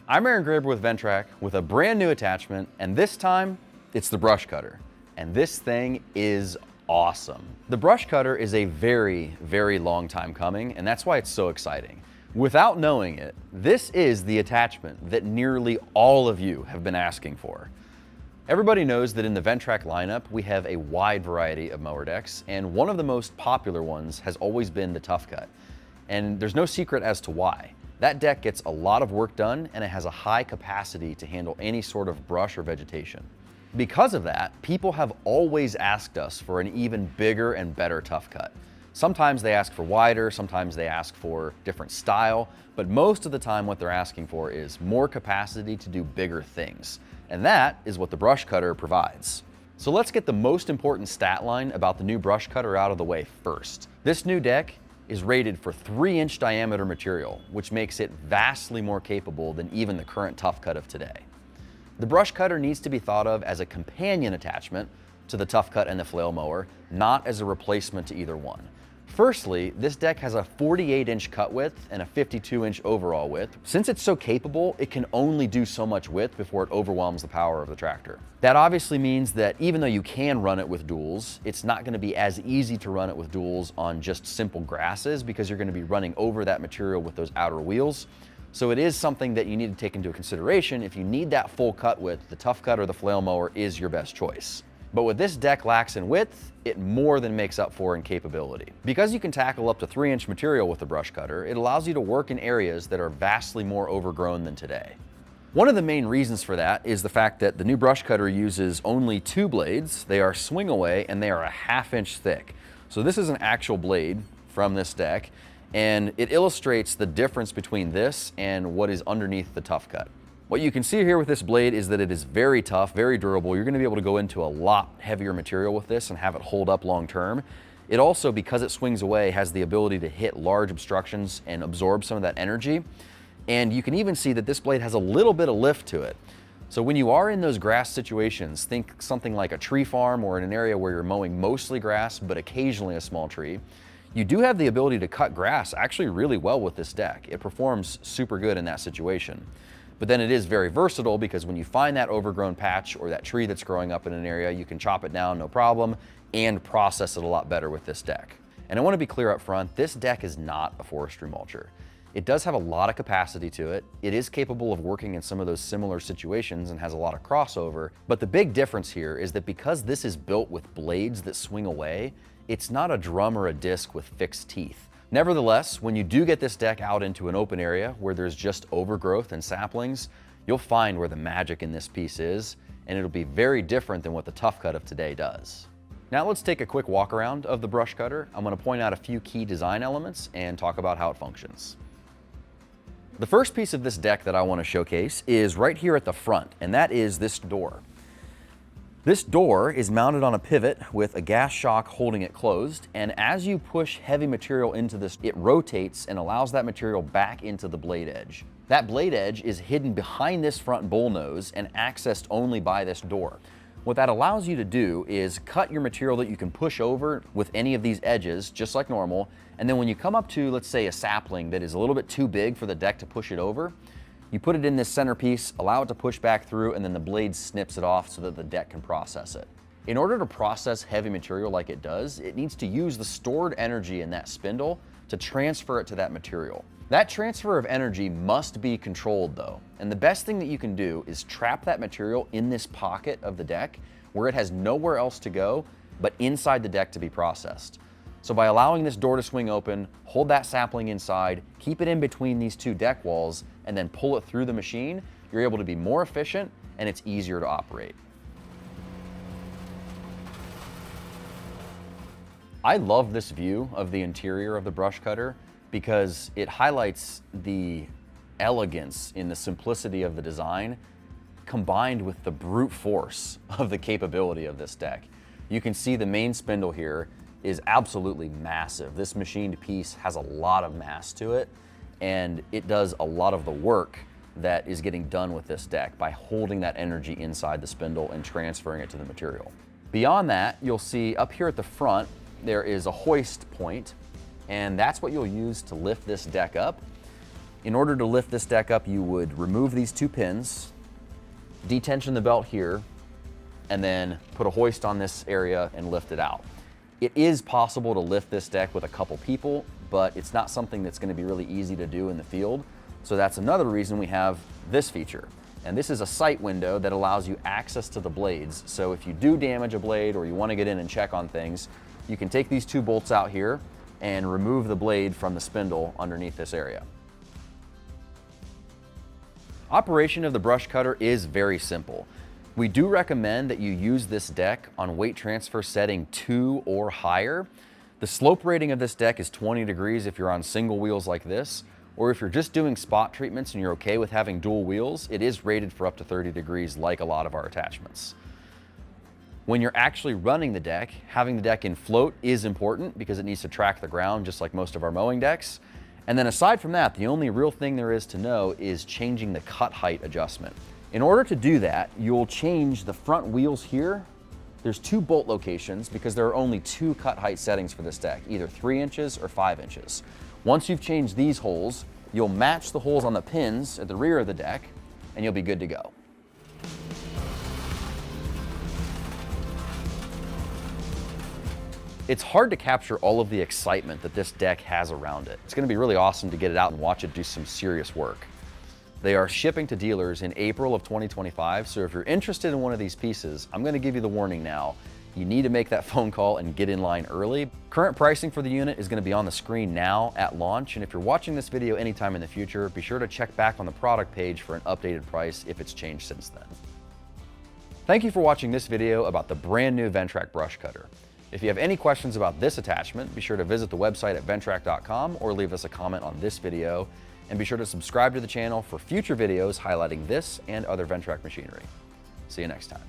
I'm Aaron Graber with Ventrac with a brand new attachment, and this time it's the brush cutter. And this thing is awesome. The brush cutter is a very, very long time coming, and that's why it's so exciting. Without knowing it, this is the attachment that nearly all of you have been asking for. Everybody knows that in the Ventrac lineup, we have a wide variety of mower decks, and one of the most popular ones has always been the Tough Cut. And there's no secret as to why. That deck gets a lot of work done, and it has a high capacity to handle any sort of brush or vegetation. Because of that, people have always asked us for an even bigger and better Tough Cut. Sometimes they ask for wider, sometimes they ask for different style, but most of the time what they're asking for is more capacity to do bigger things. And that is what the brush cutter provides. So let's get the most important stat line about the new brush cutter out of the way first. This new deck is rated for 3-inch diameter material, which makes it vastly more capable than even the current Tough Cut of today. The brush cutter needs to be thought of as a companion attachment to the Tough Cut and the flail mower, not as a replacement to either one. Firstly, this deck has a 48-inch cut width and a 52-inch overall width. Since it's so capable, it can only do so much width before it overwhelms the power of the tractor. That obviously means that even though you can run it with duals, it's not going to be as easy to run it with duals on just simple grasses because you're going to be running over that material with those outer wheels. So it is something that you need to take into consideration. If you need that full cut width, the Tough Cut or the flail mower is your best choice. But what this deck lacks in width, it more than makes up for in capability. Because you can tackle up to 3-inch material with the brush cutter, it allows you to work in areas that are vastly more overgrown than today. One of the main reasons for that is the fact that the new brush cutter uses only 2 blades. They are swing away and they are a 1/2 inch thick. So this is an actual blade from this deck, and it illustrates the difference between this and what is underneath the Tough Cut. What you can see here with this blade is that it is very tough, very durable. You're going to be able to go into a lot heavier material with this and have it hold up long term. It also, because it swings away, has the ability to hit large obstructions and absorb some of that energy. And you can even see that this blade has a little bit of lift to it. So when you are in those grass situations, think something like a tree farm or in an area where you're mowing mostly grass, but occasionally a small tree, you do have the ability to cut grass actually really well with this deck. It performs super good in that situation. But then it is very versatile because when you find that overgrown patch or that tree that's growing up in an area, you can chop it down no problem and process it a lot better with this deck. And I want to be clear up front, this deck is not a forestry mulcher. It does have a lot of capacity to it. It is capable of working in some of those similar situations and has a lot of crossover. But the big difference here is that because this is built with blades that swing away, it's not a drum or a disc with fixed teeth. Nevertheless, when you do get this deck out into an open area where there's just overgrowth and saplings, you'll find where the magic in this piece is, and it'll be very different than what the Tough Cut of today does. Now let's take a quick walk around of the brush cutter. I'm going to point out a few key design elements and talk about how it functions. The first piece of this deck that I want to showcase is right here at the front, and that is this door. This door is mounted on a pivot with a gas shock holding it closed, and as you push heavy material into this, it rotates and allows that material back into the blade edge. That blade edge is hidden behind this front bull nose and accessed only by this door. What that allows you to do is cut your material that you can push over with any of these edges, just like normal, and then when you come up to, let's say, a sapling that is a little bit too big for the deck to push it over, you put it in this centerpiece, allow it to push back through, and then the blade snips it off so that the deck can process it. In order to process heavy material like it does, it needs to use the stored energy in that spindle to transfer it to that material. That transfer of energy must be controlled though, and the best thing that you can do is trap that material in this pocket of the deck where it has nowhere else to go but inside the deck to be processed. So by allowing this door to swing open, hold that sapling inside, keep it in between these 2 deck walls, and then pull it through the machine, you're able to be more efficient and it's easier to operate. I love this view of the interior of the brush cutter because it highlights the elegance in the simplicity of the design combined with the brute force of the capability of this deck. You can see the main spindle here is absolutely massive. This machined piece has a lot of mass to it, and it does a lot of the work that is getting done with this deck by holding that energy inside the spindle and transferring it to the material. Beyond that, you'll see up here at the front, there is a hoist point, and that's what you'll use to lift this deck up. In order to lift this deck up, you would remove these two pins, detension the belt here, and then put a hoist on this area and lift it out. It is possible to lift this deck with a couple people, but it's not something that's going to be really easy to do in the field. So that's another reason we have this feature. And this is a sight window that allows you access to the blades. So if you do damage a blade or you want to get in and check on things, you can take these two bolts out here and remove the blade from the spindle underneath this area. Operation of the brush cutter is very simple. We do recommend that you use this deck on weight transfer setting 2 or higher. The slope rating of this deck is 20 degrees if you're on single wheels like this, or if you're just doing spot treatments and you're okay with having dual wheels, it is rated for up to 30 degrees like a lot of our attachments. When you're actually running the deck, having the deck in float is important because it needs to track the ground just like most of our mowing decks. And then aside from that, the only real thing there is to know is changing the cut height adjustment. In order to do that, you'll change the front wheels here. There's 2 bolt locations because there are only 2 cut height settings for this deck, either 3 inches or 5 inches. Once you've changed these holes, you'll match the holes on the pins at the rear of the deck and you'll be good to go. It's hard to capture all of the excitement that this deck has around it. It's going to be really awesome to get it out and watch it do some serious work. They are shipping to dealers in April of 2025, so if you're interested in one of these pieces, I'm going to give you the warning now. You need to make that phone call and get in line early. Current pricing for the unit is going to be on the screen now at launch, and if you're watching this video anytime in the future, be sure to check back on the product page for an updated price if it's changed since then. Thank you for watching this video about the brand new Ventrac Brush Cutter. If you have any questions about this attachment, be sure to visit the website at ventrac.com or leave us a comment on this video, and be sure to subscribe to the channel for future videos highlighting this and other Ventrac machinery. See you next time.